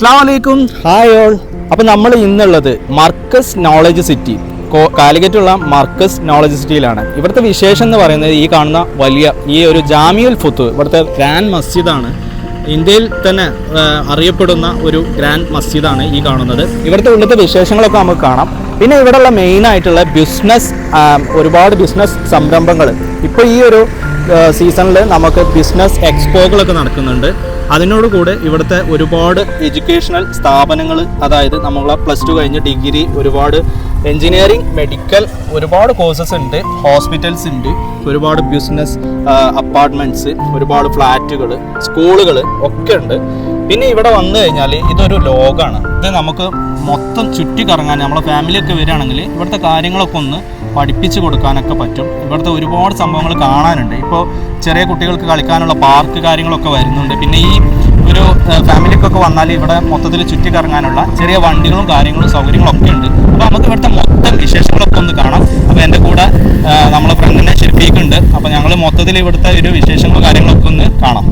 അസ്സലാമലൈക്കും, hi all. അപ്പോൾ നമ്മൾ ഇന്നുള്ളത് മർക്കസ് നോളജ് സിറ്റി, കാലിക്കറ്റുള്ള മർക്കസ് നോളജ് സിറ്റിയിലാണ്. ഇവിടുത്തെ വിശേഷം എന്ന് പറയുന്നത് ഈ കാണുന്ന വലിയ ഈ ഒരു ജാമിയുൽ ഫുത്ത്, ഇവിടുത്തെ ഗ്രാൻഡ് മസ്ജിദാണ്. ഇന്ത്യയിൽ തന്നെ അറിയപ്പെടുന്ന ഒരു ഗ്രാൻഡ് മസ്ജിദാണ് ഈ കാണുന്നത്. ഇവിടുത്തെ ഉള്ളത്തെ വിശേഷങ്ങളൊക്കെ നമുക്ക് കാണാം. പിന്നെ ഇവിടെയുള്ള മെയിനായിട്ടുള്ള ബിസിനസ്, ഒരുപാട് ബിസിനസ് സംരംഭങ്ങൾ ഇപ്പോൾ ഈ ഒരു സീസണിൽ നമുക്ക് ബിസിനസ് എക്സ്പോകളൊക്കെ നടക്കുന്നുണ്ട്. അതിനോടുകൂടെ ഇവിടുത്തെ ഒരുപാട് എഡ്യൂക്കേഷണൽ സ്ഥാപനങ്ങൾ, അതായത് നമ്മളെ +2 കഴിഞ്ഞ് ഡിഗ്രി, ഒരുപാട് എൻജിനീയറിംഗ്, മെഡിക്കൽ, ഒരുപാട് കോഴ്സസ് ഉണ്ട്, ഹോസ്പിറ്റൽസ് ഉണ്ട്, ഒരുപാട് ബിസിനസ് അപ്പാർട്ട്മെൻറ്റ്സ്, ഒരുപാട് ഫ്ലാറ്റുകൾ, സ്കൂളുകൾ ഒക്കെ ഉണ്ട്. പിന്നെ ഇവിടെ വന്നു കഴിഞ്ഞാൽ ഇതൊരു ലോകമാണ്. ഇത് നമുക്ക് മൊത്തം ചുറ്റി കറങ്ങാൻ, നമ്മളെ ഫാമിലിയൊക്കെ വരികയാണെങ്കിൽ ഇവിടുത്തെ കാര്യങ്ങളൊക്കെ ഒന്ന് പഠിപ്പിച്ച് കൊടുക്കാനൊക്കെ പറ്റും. ഇവിടുത്തെ ഒരുപാട് സംഭവങ്ങൾ കാണാനുണ്ട്. ഇപ്പോൾ ചെറിയ കുട്ടികൾക്ക് കളിക്കാനുള്ള പാർക്ക് കാര്യങ്ങളൊക്കെ വരുന്നുണ്ട്. പിന്നെ ഈ ഒരു ഫാമിലിക്കൊക്കെ വന്നാൽ ഇവിടെ മൊത്തത്തിൽ ചുറ്റി കറങ്ങാനുള്ള ചെറിയ വണ്ടികളും കാര്യങ്ങളും സൗകര്യങ്ങളൊക്കെ ഉണ്ട്. അപ്പോൾ നമുക്ക് ഇവിടുത്തെ മൊത്തം വിശേഷങ്ങളൊക്കെ ഒന്ന് കാണാം. അപ്പോൾ എൻ്റെ കൂടെ നമ്മളെ ഫ്രണ്ടിനെ ഷിഫീഖുണ്ട്. അപ്പോൾ ഞങ്ങൾ മൊത്തത്തിൽ ഇവിടുത്തെ ഒരു വിശേഷങ്ങളും കാര്യങ്ങളൊക്കെ ഒന്ന് കാണാം.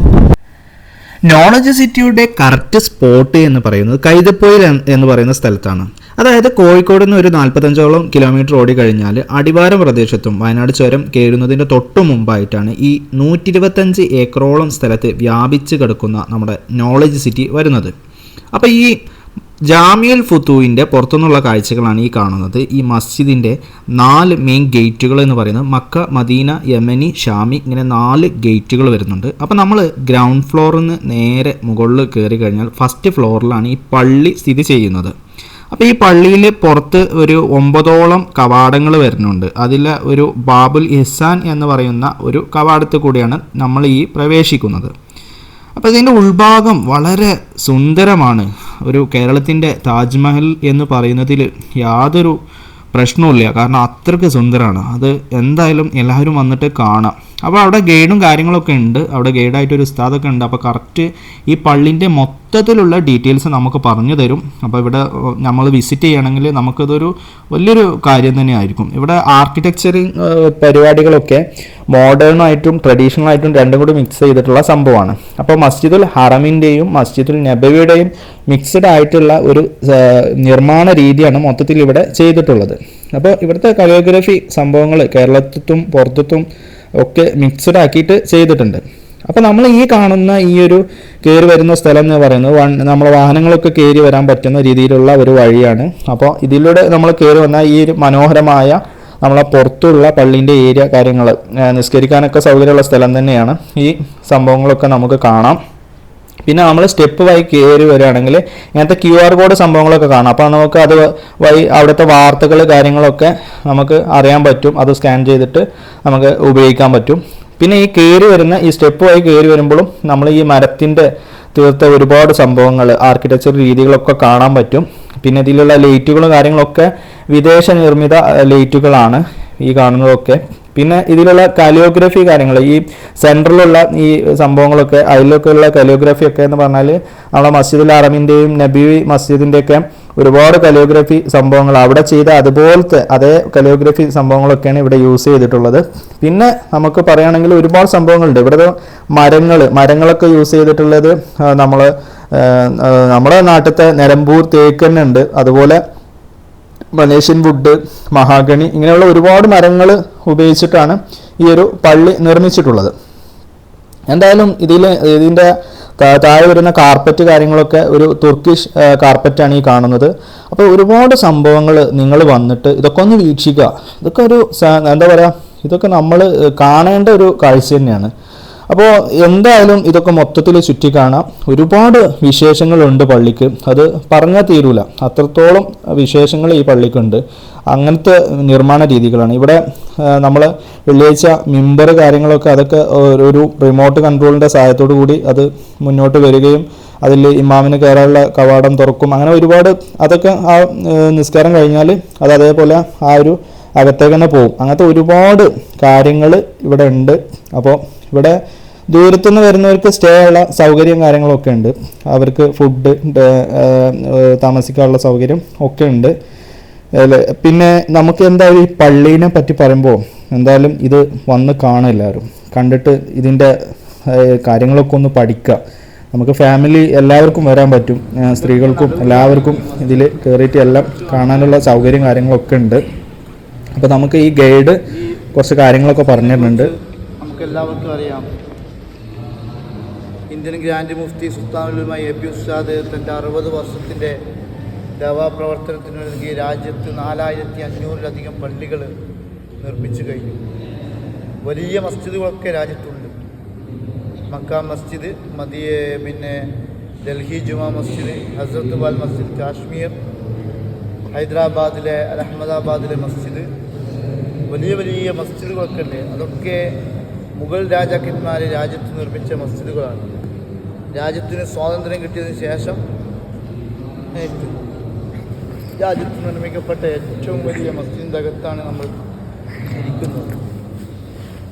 നോളജ് സിറ്റിയുടെ കറക്റ്റ് സ്പോട്ട് എന്ന് പറയുന്നത് കൈതപ്പൊയിൽ എന്ന് പറയുന്ന സ്ഥലത്താണ്. അതായത് കോഴിക്കോട് നിന്ന് ഒരു 45ഓളം കിലോമീറ്റർ ഓടി കഴിഞ്ഞാൽ അടിവാരം പ്രദേശത്തും വയനാട് ചുരം കയറുന്നതിൻ്റെ തൊട്ടു മുമ്പായിട്ടാണ് ഈ 125 ഏക്കറോളം സ്ഥലത്ത് വ്യാപിച്ച് കിടക്കുന്ന നമ്മുടെ നോളജ് സിറ്റി വരുന്നത്. അപ്പോൾ ഈ ജാമിയുൽ ഫുത്തൂവിൻ്റെ പുറത്തുനിന്നുള്ള കാഴ്ചകളാണ് ഈ കാണുന്നത്. ഈ മസ്ജിദിൻ്റെ 4 മെയിൻ ഗേറ്റുകൾ എന്ന് പറയുന്നത് മക്ക, മദീന, യമനി, ഷാമി, ഇങ്ങനെ 4 ഗേറ്റുകൾ വരുന്നുണ്ട്. അപ്പോൾ നമ്മൾ ഗ്രൗണ്ട് ഫ്ലോറിൽ നിന്ന് നേരെ മുകളിൽ കയറി കഴിഞ്ഞാൽ ഫസ്റ്റ് ഫ്ലോറിലാണ് ഈ പള്ളി സ്ഥിതി ചെയ്യുന്നത്. അപ്പോൾ ഈ പള്ളിയിൽ പുറത്ത് ഒരു 9ഓളം കവാടങ്ങൾ വരുന്നുണ്ട്. അതിൽ ഒരു ബാബുൽ ഇഹ്സാൻ എന്ന് പറയുന്ന ഒരു കവാടത്തിൽ കൂടിയാണ് നമ്മൾ ഈ പ്രവേശിക്കുന്നത്. അപ്പോൾ ഇതിൻ്റെ ഉൾഭാഗം വളരെ സുന്ദരമാണ്. ഒരു കേരളത്തിൻ്റെ താജ്മഹൽ എന്ന് പറയുന്നതിൽ യാതൊരു പ്രശ്നവുമില്ല, കാരണം അത്രയ്ക്ക് സുന്ദരമാണ്. അത് എന്തായാലും എല്ലാവരും വന്നിട്ട് കാണാം. അപ്പോൾ അവിടെ ഗൈഡും കാര്യങ്ങളൊക്കെ ഉണ്ട്, അവിടെ ഗൈഡായിട്ടൊരു ഉസ്താദൊക്കെ ഉണ്ട്. അപ്പോൾ കറക്റ്റ് ഈ പള്ളിൻ്റെ മൊത്തത്തിലുള്ള ഡീറ്റെയിൽസ് നമുക്ക് പറഞ്ഞു തരും. അപ്പോൾ ഇവിടെ നമ്മൾ വിസിറ്റ് ചെയ്യണമെങ്കിൽ നമുക്കതൊരു വലിയൊരു കാര്യം തന്നെയായിരിക്കും. ഇവിടെ ആർക്കിടെക്ചറിങ് പരിപാടികളൊക്കെ മോഡേണായിട്ടും ട്രഡീഷണലായിട്ടും രണ്ടും കൂടി മിക്സ് ചെയ്തിട്ടുള്ള സംഭവമാണ്. അപ്പോൾ മസ്ജിദുൽ ഹറമിൻ്റെയും മസ്ജിദുൽ നബവിയുടെയും മിക്സ്ഡ് ആയിട്ടുള്ള ഒരു നിർമ്മാണ രീതിയാണ് മൊത്തത്തിൽ ഇവിടെ ചെയ്തിട്ടുള്ളത്. അപ്പോൾ ഇവിടുത്തെ കൊറിയോഗ്രാഫി സംഭവങ്ങൾ കേരളത്തിലും പുറത്തും ഒക്കെ മിക്സ്ഡ് ആക്കിയിട്ട് ചെയ്തിട്ടുണ്ട്. അപ്പോൾ നമ്മൾ ഈ കാണുന്ന ഈ ഒരു കയറി വരുന്ന സ്ഥലം എന്ന് പറയുന്നത് നമ്മളെ വാഹനങ്ങളൊക്കെ കയറി വരാൻ പറ്റുന്ന രീതിയിലുള്ള ഒരു വഴിയാണ്. അപ്പോൾ ഇതിലൂടെ നമ്മൾ കയറി വന്നാൽ ഈ ഒരു മനോഹരമായ നമ്മളെ പുറത്തുള്ള പള്ളീൻ്റെ ഏരിയ കാര്യങ്ങൾ നിസ്കരിക്കാനൊക്കെ സൗകര്യമുള്ള സ്ഥലം തന്നെയാണ്. ഈ സംഭവങ്ങളൊക്കെ നമുക്ക് കാണാം. പിന്നെ നമ്മൾ സ്റ്റെപ്പ് വഴി കയറി വരികയാണെങ്കിൽ ഇങ്ങനത്തെ QR കോഡ് സംഭവങ്ങളൊക്കെ കാണാം. അപ്പോൾ നമുക്ക് അത് വഴി അവിടുത്തെ വാർത്തകൾ കാര്യങ്ങളൊക്കെ നമുക്ക് അറിയാൻ പറ്റും. അത് സ്കാൻ ചെയ്തിട്ട് നമുക്ക് ഉപയോഗിക്കാൻ പറ്റും. പിന്നെ ഈ കയറി വരുന്ന ഈ സ്റ്റെപ്പ് വഴി കയറി വരുമ്പോഴും നമ്മൾ ഈ മരത്തിൻ്റെ തീർത്ത ഒരുപാട് സംഭവങ്ങൾ, ആർക്കിടെക്ചർ രീതികളൊക്കെ കാണാൻ പറ്റും. പിന്നെ ഇതിലുള്ള ലൈറ്റുകളും കാര്യങ്ങളൊക്കെ വിദേശ നിർമ്മിത ലൈറ്റുകളാണ് ഈ കാണുന്നതൊക്കെ. പിന്നെ ഇതിലുള്ള കലിയോഗ്രഫി കാര്യങ്ങൾ, ഈ സെൻട്രലുള്ള ഈ സംഭവങ്ങളൊക്കെ, അതിലൊക്കെയുള്ള കലിയോഗ്രഫിയൊക്കെ എന്ന് പറഞ്ഞാൽ നമ്മളെ മസ്ജിദുൽ ഹറമിൻ്റെയും നബി മസ്ജിദിൻ്റെയൊക്കെ ഒരുപാട് കലിയോഗ്രഫി സംഭവങ്ങൾ അവിടെ ചെയ്ത അതുപോലത്തെ അതേ കലിയോഗ്രഫി സംഭവങ്ങളൊക്കെയാണ് ഇവിടെ യൂസ് ചെയ്തിട്ടുള്ളത്. പിന്നെ നമുക്ക് പറയുകയാണെങ്കിൽ ഒരുപാട് സംഭവങ്ങളുണ്ട്. ഇവിടെ മരങ്ങളൊക്കെ യൂസ് ചെയ്തിട്ടുള്ളത് നമ്മുടെ നാട്ടിലത്തെ നിലമ്പൂർ തേക്ക് തന്നെ ഉണ്ട്. അതുപോലെ മലേഷ്യൻ വുഡ്, മഹാഗണി, ഇങ്ങനെയുള്ള ഒരുപാട് മരങ്ങൾ ഉപയോഗിച്ചിട്ടാണ് ഈ ഒരു പള്ളി നിർമ്മിച്ചിട്ടുള്ളത്. എന്തായാലും ഇതിൻ്റെ താഴെ വരുന്ന കാർപ്പറ്റ് കാര്യങ്ങളൊക്കെ ഒരു തുർക്കിഷ് കാർപ്പറ്റാണ് ഈ കാണുന്നത്. അപ്പോൾ ഒരുപാട് സംഭവങ്ങൾ നിങ്ങൾ വന്നിട്ട് ഇതൊക്കെ ഒന്ന് വീക്ഷിക്കുക. ഇതൊക്കെ ഒരു എന്താ പറയുക, ഇതൊക്കെ നമ്മൾ കാണേണ്ട ഒരു കാഴ്ച തന്നെയാണ്. അപ്പോൾ എന്തായാലും ഇതൊക്കെ മൊത്തത്തിൽ ചുറ്റി കാണാം. ഒരുപാട് വിശേഷങ്ങളുണ്ട് പള്ളിക്ക്, അത് പറഞ്ഞാൽ തീരൂല, അത്രത്തോളം വിശേഷങ്ങൾ ഈ പള്ളിക്കുണ്ട്. അങ്ങനത്തെ നിർമ്മാണ രീതികളാണ് ഇവിടെ. നമ്മൾ വെള്ളിയാഴ്ച മിമ്പർ കാര്യങ്ങളൊക്കെ അതൊക്കെ ഒരു റിമോട്ട് കൺട്രോളിൻ്റെ സഹായത്തോടു കൂടി അത് മുന്നോട്ട് വരികയും അതിൽ ഇമാമിന് കയറാനുള്ള കവാടം തുറക്കും. അങ്ങനെ ഒരുപാട് അതൊക്കെ ആ നിസ്കാരം കഴിഞ്ഞാൽ അത് അതേപോലെ ആ ഒരു അകത്തേക്ക് തന്നെ പോകും. അങ്ങനത്തെ ഒരുപാട് കാര്യങ്ങൾ ഇവിടെ ഉണ്ട്. അപ്പോൾ ഇവിടെ ദൂരത്തുനിന്ന് വരുന്നവർക്ക് സ്റ്റേ ഉള്ള സൗകര്യം കാര്യങ്ങളൊക്കെ ഉണ്ട്. അവർക്ക് ഫുഡ്, താമസിക്കാനുള്ള സൗകര്യം ഒക്കെ ഉണ്ട്. പിന്നെ നമുക്ക് എന്തായാലും ഈ പള്ളീനെ പറ്റി പറയുമ്പോൾ എന്തായാലും ഇത് വന്ന് കാണും, എല്ലാവരും കണ്ടിട്ട് ഇതിൻ്റെ കാര്യങ്ങളൊക്കെ ഒന്ന് പഠിക്കുക. നമുക്ക് ഫാമിലി എല്ലാവർക്കും വരാൻ പറ്റും, സ്ത്രീകൾക്കും എല്ലാവർക്കും ഇതിൽ കയറിയിട്ട് എല്ലാം കാണാനുള്ള സൗകര്യം കാര്യങ്ങളൊക്കെ ഉണ്ട്. അപ്പോൾ നമുക്ക് ഈ ഗൈഡ് കുറച്ച് കാര്യങ്ങളൊക്കെ പറഞ്ഞിട്ടുണ്ട്. നമുക്ക് എല്ലാവർക്കും അറിയാം, ഇന്ത്യൻ ഗ്രാൻഡ് മുഫ്തി സുൽത്താനുൽ ഉലമ എ പി ഉസ്താദ് തൻ്റെ 60 വർഷത്തിൻ്റെ ദവാ പ്രവർത്തനത്തിന് നൽകി രാജ്യത്ത് 4500-ലധികം പള്ളികൾ നിർമ്മിച്ചു കഴിഞ്ഞു. വലിയ മസ്ജിദുകളൊക്കെ രാജ്യത്തുണ്ട്. മക്ക മസ്ജിദ്, പിന്നെ ഡൽഹി ജുമാ മസ്ജിദ്, ഹസ്രത്ത് ബാൽ മസ്ജിദ് കാശ്മീർ, ഹൈദരാബാദിലെ അഹമ്മദാബാദിലെ മസ്ജിദ്, വലിയ വലിയ മസ്ജിദുകളൊക്കെ ഉണ്ട്. അതൊക്കെ മുഗൾ രാജാക്കന്മാർ രാജ്യത്ത് നിർമ്മിച്ച മസ്ജിദുകളാണ്. രാജ്യത്തിന് സ്വാതന്ത്ര്യം കിട്ടിയതിന് ശേഷം രാജ്യത്ത് നിർമ്മിക്കപ്പെട്ട ഏറ്റവും വലിയ മസ്ജിദിൻ്റെ അകത്താണ് നമ്മൾ ഇരിക്കുന്നത്.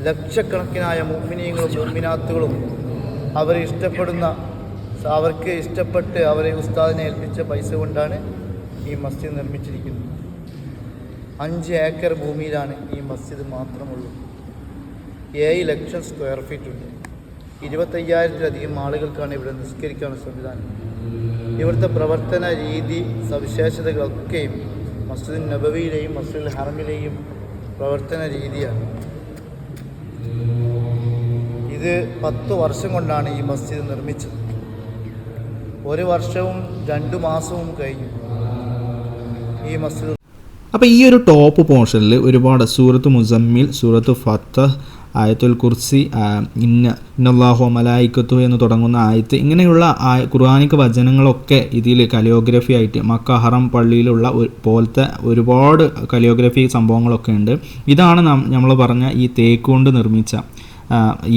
ലക്ഷക്കണക്കിനായ മുഅ്മിനീങ്ങളും മുഅ്മിനാത്തുകളും അവർക്ക് ഇഷ്ടപ്പെട്ട് അവരെ ഉസ്താദിനെ ഏൽപ്പിച്ച പൈസ കൊണ്ടാണ് ഈ മസ്ജിദ് നിർമ്മിച്ചിരിക്കുന്നത്. 5 ഏക്കർ ഭൂമിയിലാണ് ഈ മസ്ജിദ് മാത്രമുള്ളത്. 7 ലക്ഷം സ്ക്വയർ ഫീറ്റ് ഉണ്ട്. 25,000-ലധികം ആളുകൾക്കാണ് ഇവിടെ നിസ്കരിക്കാനുള്ള സംവിധാനം. ഇവിടുത്തെ പ്രവർത്തന രീതി സവിശേഷതകളൊക്കെയും മസ്ജിദുൽ നബവിയിലെയും മസ്ജിദുൽ ഹറമിലെയും പ്രവർത്തന രീതിയാണ്. ഇത് 10 വർഷം കൊണ്ടാണ് ഈ മസ്ജിദ് നിർമ്മിച്ചത്. 1 വർഷവും 2 മാസവും കഴിഞ്ഞു ഈ മസ്ജിദ്. അപ്പോൾ ഈ ഒരു ടോപ്പ് പോർഷനിൽ ഒരുപാട് സൂറത്ത് മുസമ്മിൽ, സൂറത്ത് ഫത്തഹ്, ആയത്തുൽ കുർസി, ഇന്നല്ലാഹു മലായിക്കത്തു എന്ന് തുടങ്ങുന്ന ആയത്ത്, ഇങ്ങനെയുള്ള ഖുർആനിക് വചനങ്ങളൊക്കെ ഇതിൽ കലിയോഗ്രഫി ആയിട്ട് മക്ക ഹറം പള്ളിയിലുള്ള പോലത്തെ ഒരുപാട് കലിയോഗ്രഫി സംഭവങ്ങളൊക്കെ ഉണ്ട്. ഇതാണ് നമ്മൾ പറഞ്ഞ ഈ തേക്ക് കൊണ്ട് നിർമ്മിച്ച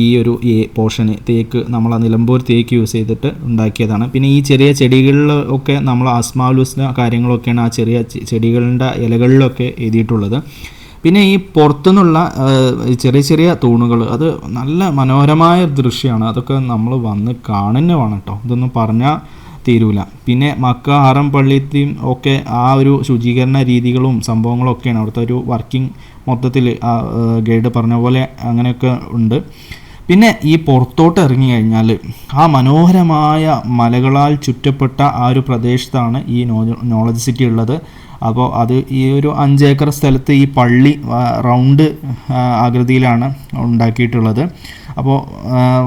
ഈ ഒരു പോർഷന്. തേക്ക് നമ്മൾ നിലമ്പൂർ തേക്ക് യൂസ് ചെയ്തിട്ട് ഉണ്ടാക്കിയതാണ്. പിന്നെ ഈ ചെറിയ ചെടികളിലൊക്കെ നമ്മൾ അസ്മാഉൽ ഹുസ്ന കാര്യങ്ങളൊക്കെയാണ് ആ ചെറിയ ചെടികളുടെ ഇലകളിലൊക്കെ എഴുതിയിട്ടുള്ളത്. പിന്നെ ഈ പുറത്തുനിന്നുള്ള ചെറിയ ചെറിയ തൂണുകൾ, അത് നല്ല മനോഹരമായ ദൃശ്യമാണ്. അതൊക്കെ നമ്മൾ വന്ന് കാണുന്ന വേണം കേട്ടോ, ഇതൊന്നും പറഞ്ഞാൽ തീരൂല. പിന്നെ മക്ക ഹറം പള്ളിയും ഒക്കെ ആ ഒരു ശുചീകരണ രീതികളും സംഭവങ്ങളൊക്കെയാണ് അവിടുത്തെ ഒരു വർക്കിംഗ് മൊത്തത്തിൽ ഗൈഡ് പറഞ്ഞ പോലെ അങ്ങനെയൊക്കെ ഉണ്ട്. പിന്നെ ഈ പുറത്തോട്ട് ഇറങ്ങി കഴിഞ്ഞാൽ ആ മനോഹരമായ മലകളാൽ ചുറ്റപ്പെട്ട ആ ഒരു പ്രദേശത്താണ് ഈ നോളജ് സിറ്റി ഉള്ളത്. അപ്പോൾ അത് ഈ ഒരു 5 ഏക്കർ സ്ഥലത്ത് ഈ പള്ളി റൗണ്ട് ആകൃതിയിലാണ് ഉണ്ടാക്കിയിട്ടുള്ളത്. അപ്പോൾ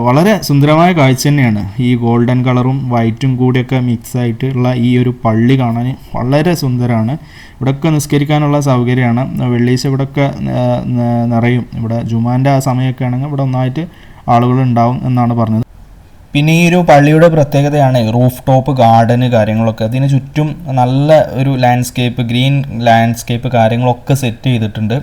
വളരെ സുന്ദരമായ കാഴ്ച തന്നെയാണ്. ഈ ഗോൾഡൻ കളറും വൈറ്റും കൂടിയൊക്കെ മിക്സ് ആയിട്ടുള്ള ഈ ഒരു പള്ളി കാണാൻ വളരെ സുന്ദരമാണ്. ഇവിടെയൊക്കെ നിസ്കരിക്കാനുള്ള സൗകര്യമാണ്. വെള്ളിയാഴ്ച ഇവിടെയൊക്കെ നിറയും. ഇവിടെ ജുമാൻ്റെ ആ സമയമൊക്കെ ആണെങ്കിൽ ഇവിടെ ഒന്നായിട്ട് ആളുകളുണ്ടാവും എന്നാണ് പറഞ്ഞത്. പിന്നെ ഈ ഒരു പള്ളിയുടെ പ്രത്യേകതയാണ് റൂഫ് ടോപ്പ് ഗാർഡന് കാര്യങ്ങളൊക്കെ. അതിന് ചുറ്റും നല്ല ഒരു ലാൻഡ്സ്കേപ്പ്, ഗ്രീൻ ലാൻഡ്സ്കേപ്പ് കാര്യങ്ങളൊക്കെ സെറ്റ് ചെയ്തിട്ടുണ്ട്.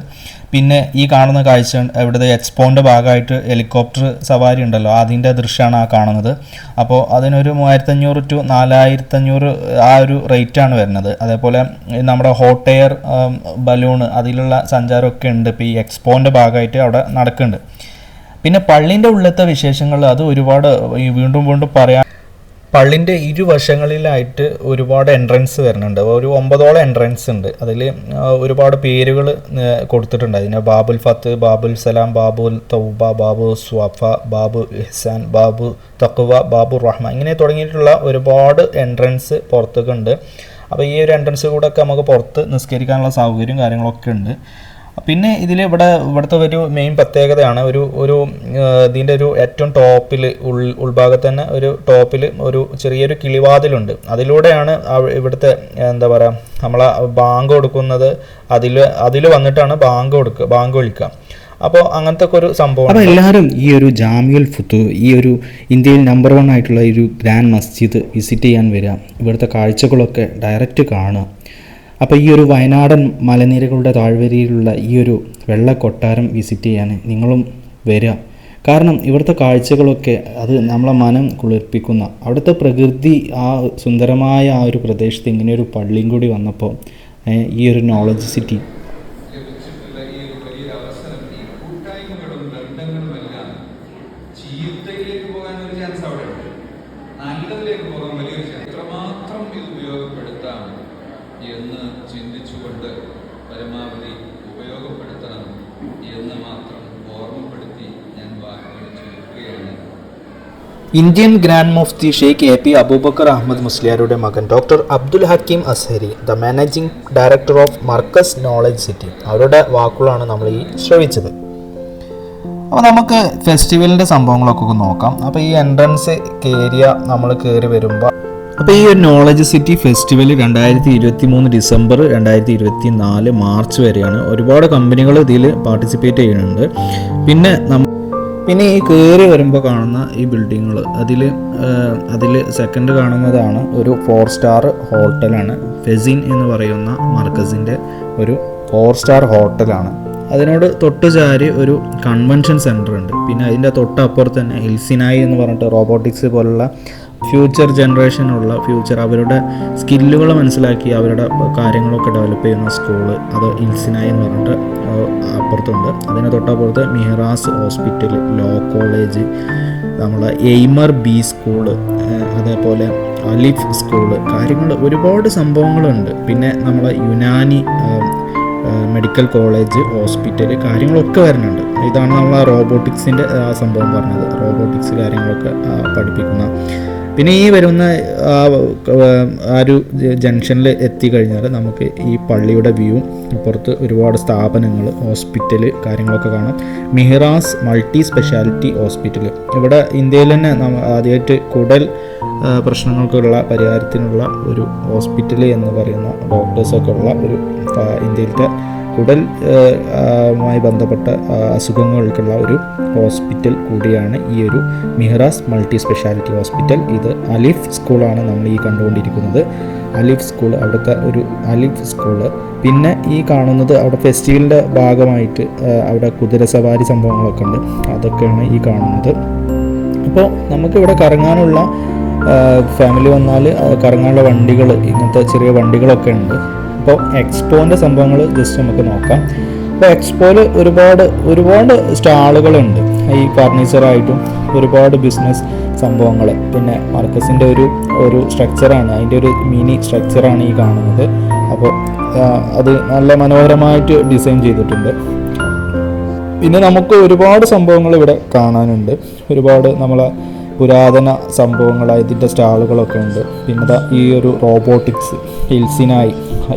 പിന്നെ ഈ കാണുന്ന കാഴ്ച ഇവിടുത്തെ എക്സ്പോൻ്റെ ഭാഗമായിട്ട് ഹെലികോപ്റ്റർ സവാരി ഉണ്ടല്ലോ, അതിൻ്റെ ദൃശ്യമാണ് ആ കാണുന്നത്. അപ്പോൾ അതിനൊരു 3500 to 4500 ആ ഒരു റേറ്റാണ് വരുന്നത്. അതേപോലെ നമ്മുടെ ഹോട്ട് എയർ ബലൂൺ അതിലുള്ള സഞ്ചാരമൊക്കെ ഉണ്ട് ഇപ്പോൾ ഈ എക്സ്പോൻ്റെ ഭാഗമായിട്ട് അവിടെ നടക്കുന്നുണ്ട്. പിന്നെ പള്ളിൻ്റെ ഉള്ളിലത്തെ വിശേഷങ്ങൾ അത് ഒരുപാട് വീണ്ടും വീണ്ടും പറയാം. പള്ളിൻ്റെ ഇരുവശങ്ങളിലായിട്ട് ഒരുപാട് എൻട്രൻസ് വരുന്നുണ്ട്. ഒരു 9ഓളം എൻട്രൻസ് ഉണ്ട്. അതിൽ ഒരുപാട് പേരുകൾ കൊടുത്തിട്ടുണ്ട്. അതിന് ബാബുൽ ഫത്ത്, ബാബുൽ സലാം, ബാബുൽ തൗബ, ബാബു സ്വാഫ, ബാബു ഇഹ്സാൻ, ബാബു തഖ്വ, ബാബു റഹ്മ, ഇങ്ങനെ തുടങ്ങിയിട്ടുള്ള ഒരുപാട് എൻട്രൻസ് പുറത്തൊക്കെ. അപ്പോൾ ഈ ഒരു എൻട്രൻസ് കൂടെ ഒക്കെ നമുക്ക് പുറത്ത് നിസ്കരിക്കാനുള്ള സൗകര്യം കാര്യങ്ങളൊക്കെ ഉണ്ട്. പിന്നെ ഇവിടുത്തെ ഒരു മെയിൻ പ്രത്യേകതയാണ് ഇതിൻ്റെ ഒരു ഏറ്റവും ടോപ്പിൽ ഉൾഭാഗത്ത് തന്നെ ഒരു ടോപ്പിൽ ഒരു ചെറിയൊരു കിളിവാതിലുണ്ട്. അതിലൂടെയാണ് ഇവിടുത്തെ എന്താ പറയുക നമ്മളെ ബാങ്ക് കൊടുക്കുന്നത്. അതിൽ വന്നിട്ടാണ് ബാങ്ക് വിളിക്കുക. അപ്പോൾ അങ്ങനത്തെ ഒക്കെ ഒരു സംഭവം. അപ്പോൾ എല്ലാവരും ഈ ഒരു ജാമിഉൽ ഫുതൂഹ്, ഈ ഒരു ഇന്ത്യയിൽ നമ്പർ 1 ആയിട്ടുള്ള ഈ ഒരു ഗ്രാൻഡ് മസ്ജിദ് വിസിറ്റ് ചെയ്യാൻ വരിക. ഇവിടുത്തെ കാഴ്ചകളൊക്കെ ഡയറക്റ്റ് കാണുക. അപ്പോൾ ഈ ഒരു വയനാടൻ മലനിരകളുടെ താഴ്വരയിലുള്ള ഈ ഒരു വെള്ളക്കൊട്ടാരം വിസിറ്റ് ചെയ്യാൻ നിങ്ങളും വരിക. കാരണം ഇവിടുത്തെ കാഴ്ചകളൊക്കെ അത് നമ്മളെ മനം കുളിർപ്പിക്കുന്ന, അവിടുത്തെ പ്രകൃതി, ആ സുന്ദരമായ ആ ഒരു പ്രദേശത്ത് ഇങ്ങനെ ഒരു പള്ളിയും കൂടി വന്നപ്പോൾ ഈ ഒരു നോളജ് സിറ്റി എന്ന് ചിന്തിച്ചുകൊണ്ട് പരമാവധി ഉപയോഗപ്പെടുത്തണം എന്ന് മാത്രം ഓർമ്മപ്പെടുത്തി ഞാൻ വാക്കുകൾ ചുരുക്കുകയാണ്. Indian Grand Mufti Sheikh A P Abubakar Ahmad മുസ്ലിയാരുടെ മകൻ doctor Abdul Hakeem Azhari, the managing director of Markaz Knowledge City, അവരുടെ വാക്കുകളാണ് നമ്മൾ ഈ ശ്രവിച്ചത്. അപ്പോൾ നമുക്ക് ഫെസ്റ്റിവലിൻ്റെ സംഭവങ്ങളൊക്കെ നോക്കാം. അപ്പോൾ ഈ എൻട്രൻസ് ഏരിയ നമ്മൾ കയറി വരുമ്പോൾ, അപ്പോൾ ഈ ഒരു knowledge city festival 2023 December 2024 March വരെയാണ്. ഒരുപാട് കമ്പനികൾ ഇതിൽ പാർട്ടിസിപ്പേറ്റ് ചെയ്യുന്നുണ്ട്. പിന്നെ ഈ കയറി വരുമ്പോൾ കാണുന്ന ഈ ബിൽഡിങ്ങുകൾ അതിൽ സെക്കൻഡ് കാണുന്നതാണ് ഒരു 4 സ്റ്റാർ ഹോട്ടലാണ്. ഫെസിൻ എന്ന് പറയുന്ന മർക്കസിൻ്റെ ഒരു 4 സ്റ്റാർ ഹോട്ടലാണ്. അതിനോട് തൊട്ട് ചാരി ഒരു കൺവെൻഷൻ സെൻറ്റർ ഉണ്ട്. പിന്നെ അതിൻ്റെ തൊട്ടപ്പുറത്ത് തന്നെ എൽസിനായി എന്ന് പറഞ്ഞിട്ട് റോബോട്ടിക്സ് പോലുള്ള ഫ്യൂച്ചർ ജനറേഷനുള്ള അവരുടെ സ്കില്ലുകൾ മനസ്സിലാക്കി അവരുടെ കാര്യങ്ങളൊക്കെ ഡെവലപ്പ് ചെയ്യുന്ന സ്കൂള്, അത് ഇൽസിനായി എന്ന് പറഞ്ഞിട്ട് അപ്പുറത്തുണ്ട്. അതിന് തൊട്ടപ്പുറത്ത് മിഹ്റാസ് ഹോസ്പിറ്റൽ, ലോ കോളേജ്, നമ്മളെ എയ്മർ ബി സ്കൂള്, അതേപോലെ അലിഫ് സ്കൂള്, കാര്യങ്ങൾ ഒരുപാട് സംഭവങ്ങളുണ്ട്. പിന്നെ നമ്മളെ യുനാനി മെഡിക്കൽ കോളേജ്, ഹോസ്പിറ്റൽ, കാര്യങ്ങളൊക്കെ വരുന്നുണ്ട്. ഇതാണ് നമ്മൾ റോബോട്ടിക്സിൻ്റെ സംഭവം പറഞ്ഞത്, റോബോട്ടിക്സ് കാര്യങ്ങളൊക്കെ പഠിപ്പിക്കുന്ന. പിന്നെ ഈ വരുന്ന ആ ഒരു ജംഗ്ഷനിൽ എത്തിക്കഴിഞ്ഞാൽ നമുക്ക് ഈ പള്ളിയുടെ വ്യൂ, പുറത്ത് ഒരുപാട് സ്ഥാപനങ്ങൾ, ഹോസ്പിറ്റൽ, കാര്യങ്ങളൊക്കെ കാണാം. മിഹ്റാസ് മൾട്ടി സ്പെഷ്യാലിറ്റി ഹോസ്പിറ്റൽ, ഇവിടെ ഇന്ത്യയിൽ തന്നെ ആദ്യമായിട്ട് കുടൽ പ്രശ്നങ്ങൾക്കുള്ള പരിഹാരത്തിനുള്ള ഒരു ഹോസ്പിറ്റൽ എന്ന് പറയുന്ന ഡോക്ടേഴ്സൊക്കെ ഉള്ള ഒരു ഇന്ത്യയിലത്തെ കുടൽ മായി ബന്ധപ്പെട്ട അസുഖങ്ങൾക്കുള്ള ഒരു ഹോസ്പിറ്റൽ കൂടിയാണ് ഈ ഒരു മിഹ്റാസ് മൾട്ടി സ്പെഷ്യാലിറ്റി ഹോസ്പിറ്റൽ. ഇത് അലിഫ് സ്കൂളാണ് നമ്മൾ ഈ കണ്ടുകൊണ്ടിരിക്കുന്നത്. അലിഫ് സ്കൂൾ, അവിടുത്തെ ഒരു അലിഫ് സ്കൂള്. പിന്നെ ഈ കാണുന്നത് അവിടെ ഫെസ്റ്റിവലിൻ്റെ ഭാഗമായിട്ട് അവിടെ കുതിരസവാരി സംഭവങ്ങളൊക്കെ ഉണ്ട്, അതൊക്കെയാണ് ഈ കാണുന്നത്. അപ്പോൾ നമുക്കിവിടെ കറങ്ങാനുള്ള ഫാമിലി വന്നാൽ കറങ്ങാനുള്ള വണ്ടികൾ, ഇങ്ങനത്തെ ചെറിയ വണ്ടികളൊക്കെ ഉണ്ട്. അപ്പോൾ എക്സ്പോൻ്റെ സംഭവങ്ങൾ ജസ്റ്റ് നമുക്ക് നോക്കാം. അപ്പോൾ എക്സ്പോയിൽ ഒരുപാട് സ്റ്റാളുകളുണ്ട്. ഈ ഫർണിച്ചറായിട്ടും ഒരുപാട് ബിസിനസ് സംഭവങ്ങൾ. പിന്നെ മർക്കസിൻ്റെ ഒരു സ്ട്രക്ചറാണ്, അതിൻ്റെ ഒരു മിനി സ്ട്രക്ചറാണ് ഈ കാണുന്നത്. അപ്പോൾ അത് നല്ല മനോഹരമായിട്ട് ഡിസൈൻ ചെയ്തിട്ടുണ്ട്. പിന്നെ നമുക്ക് ഒരുപാട് സംഭവങ്ങൾ ഇവിടെ കാണാനുണ്ട്. ഒരുപാട് നമ്മളെ പുരാതന സംഭവങ്ങൾ, ഇതിൻ്റെ സ്റ്റാളുകളൊക്കെ ഉണ്ട്. പിന്നെ ഈ ഒരു റോബോട്ടിക്സ് ഇൽസിനായി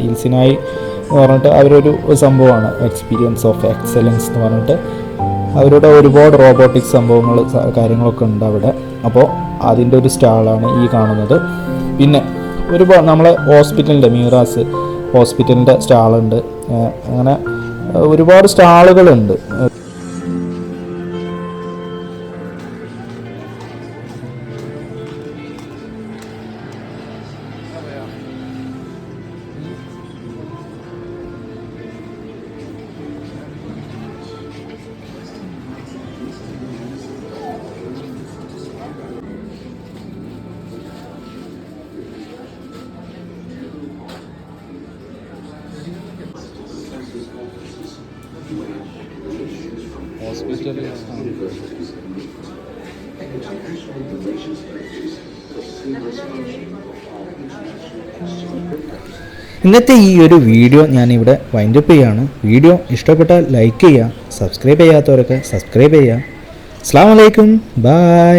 എന്ന് പറഞ്ഞിട്ട് അവരൊരു സംഭവമാണ്, എക്സ്പീരിയൻസ് ഓഫ് എക്സലൻസ് എന്ന് പറഞ്ഞിട്ട് അവരുടെ ഒരുപാട് റോബോട്ടിക്സ് സംഭവങ്ങൾ കാര്യങ്ങളൊക്കെ ഉണ്ട് അവിടെ. അപ്പോൾ അതിൻ്റെ ഒരു സ്റ്റാളാണ് ഈ കാണുന്നത്. പിന്നെ ഒരുപാട് നമ്മളെ ഹോസ്പിറ്റലിൻ്റെ, മിഹ്റാസ് ഹോസ്പിറ്റലിൻ്റെ സ്റ്റാളുണ്ട്. അങ്ങനെ ഒരുപാട് സ്റ്റാളുകളുണ്ട്. ഇന്നത്തെ ഈ ഒരു വീഡിയോ ഞാനിവിടെ വൈൻഡപ്പ് ചെയ്യുകയാണ്. വീഡിയോ ഇഷ്ടപ്പെട്ടാൽ ലൈക്ക് ചെയ്യുക, സബ്സ്ക്രൈബ് ചെയ്യാത്തവരൊക്കെ സബ്സ്ക്രൈബ് ചെയ്യുക. അസ്സലാമു അലൈക്കും, ബൈ.